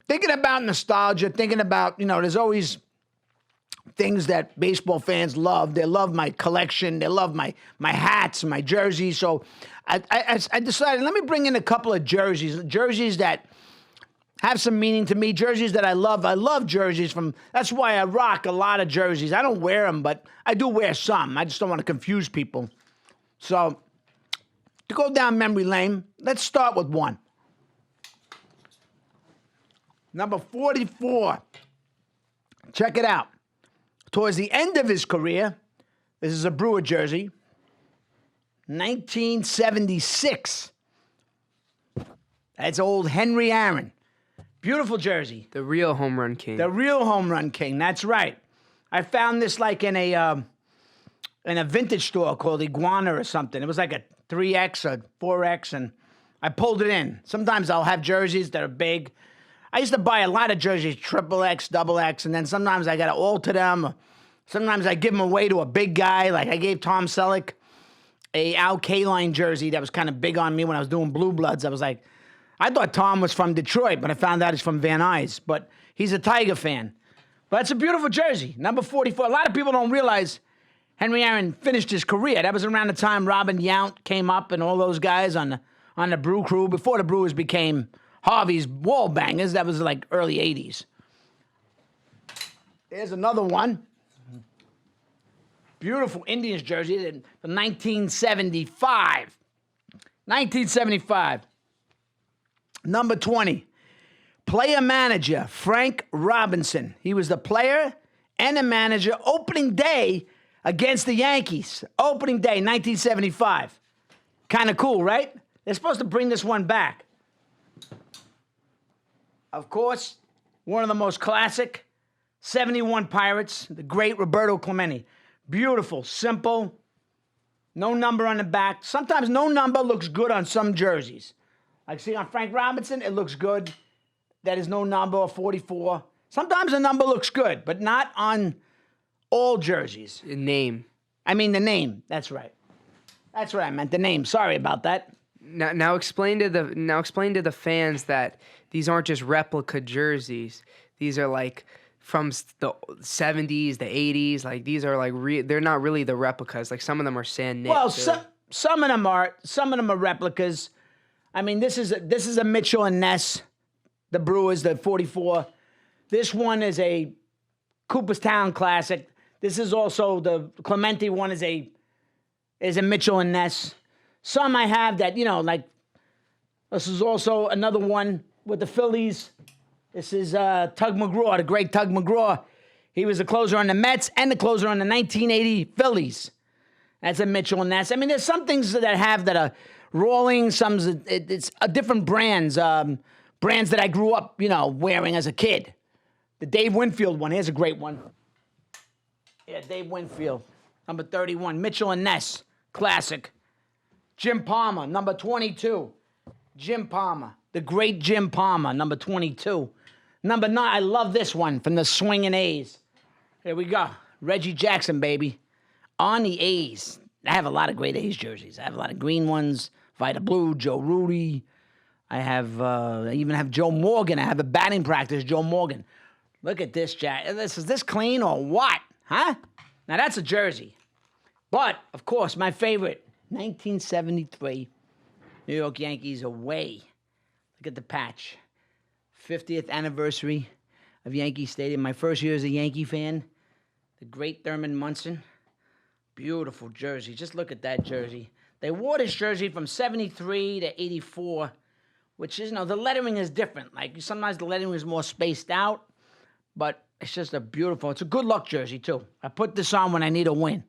thinking about nostalgia, thinking about, there's always things that baseball fans love. They love my collection. They love my hats, my jerseys. So I decided, let me bring in a couple of jerseys that have some meaning to me, jerseys that I love. I love jerseys that's why I rock a lot of jerseys. I don't wear them, but I do wear some. I just don't want to confuse people. So to go down memory lane, let's start with one. Number 44. Check it out. Towards the end of his career, this is a Brewer jersey, 1976. That's old Henry Aaron. Beautiful jersey. The real home run king. The real home run king. That's right. I found this like in a vintage store called Iguana or something. It was like a 3X or 4X, and I pulled it in. Sometimes I'll have jerseys that are big. I used to buy a lot of jerseys, XXX, XX, and then sometimes I got to alter them. Sometimes I give them away to a big guy. Like I gave Tom Selleck a Al Kaline jersey that was kind of big on me when I was doing Blue Bloods. I was like, I thought Tom was from Detroit, but I found out he's from Van Nuys. But he's a Tiger fan. But it's a beautiful jersey, number 44. A lot of people don't realize Henry Aaron finished his career. That was around the time Robin Yount came up and all those guys on the Brew Crew, before the Brewers became Harvey's Wall Bangers. That was like early 80s. There's another one. Beautiful Indians jersey from 1975. 1975. Number 20. Player manager Frank Robinson. He was the player and the manager opening day against the Yankees. Opening day, 1975. Kind of cool, right? They're supposed to bring this one back. Of course, one of the most classic 71 Pirates, the great Roberto Clemente. Beautiful, simple, no number on the back. Sometimes no number looks good on some jerseys. Like see on Frank Robinson, it looks good. That is no number, or 44. Sometimes a number looks good, but not on all jerseys. The name. I mean the name. That's right. That's what I meant, the name. Sorry about that. Now explain to the fans that these aren't just replica jerseys. These are like from the 70s, the 80s. Like these are like they're not really the replicas. Like some of them are sand knit. Well, some of them are replicas. I mean, this is a Mitchell and Ness, the Brewers, the 44. This one is a Cooperstown classic. This is also the Clemente one is a Mitchell and Ness. Some I have that, like this is also another one with the Phillies. This is Tug McGraw, the great Tug McGraw. He was the closer on the Mets and the closer on the 1980 Phillies. That's a Mitchell and Ness. I mean, there's some things that I have that are Rawlings. It's different brands, brands that I grew up, wearing as a kid. The Dave Winfield one. Here's a great one. Yeah, Dave Winfield, number 31. Mitchell and Ness, classic. Jim Palmer, number 22. Jim Palmer, the great Jim Palmer, number 22. Number 9, I love this one from the Swingin' A's. Here we go. Reggie Jackson, baby. On the A's. I have a lot of great A's jerseys. I have a lot of green ones. Vita Blue, Joe Rudy. I even have Joe Morgan. I have a batting practice, Joe Morgan. Look at this, Jack. Is this clean or what? Huh? Now that's a jersey. But, of course, my favorite, 1973, New York Yankees away. Look at the patch. 50th anniversary of Yankee Stadium. My first year as a Yankee fan. The great Thurman Munson. Beautiful jersey. Just look at that jersey. They wore this jersey from 73 to 84, which is, the lettering is different. Like, sometimes the lettering is more spaced out, but it's just it's a good luck jersey, too. I put this on when I need a win.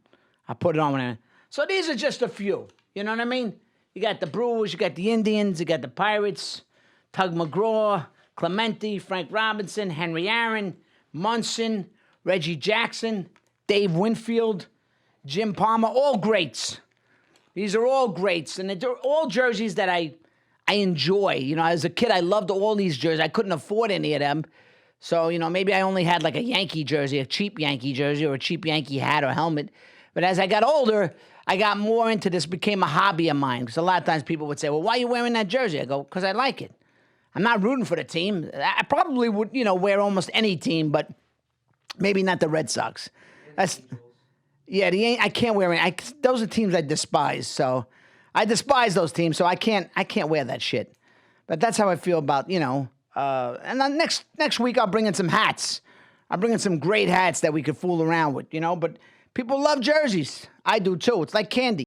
I put it on so these are just a few. You know what I mean? You got the Brewers, you got the Indians, you got the Pirates, Tug McGraw, Clemente, Frank Robinson, Henry Aaron, Munson, Reggie Jackson, Dave Winfield, Jim Palmer, all greats. These are all greats, and they're all jerseys that I enjoy. As a kid, I loved all these jerseys. I couldn't afford any of them. So, maybe I only had like a Yankee jersey, a cheap Yankee jersey, or a cheap Yankee hat or helmet. But as I got older, I got more into this, became a hobby of mine. Because a lot of times people would say, well, why are you wearing that jersey? I go, because I like it. I'm not rooting for the team. I probably would, wear almost any team, but maybe not the Red Sox. That's yeah. I can't wear any. Those are teams I despise. So I despise those teams. So I can't wear that shit. But that's how I feel about And then next week I'll bring in some hats. I'll bring in some great hats that we could fool around with. But people love jerseys. I do too. It's like candy.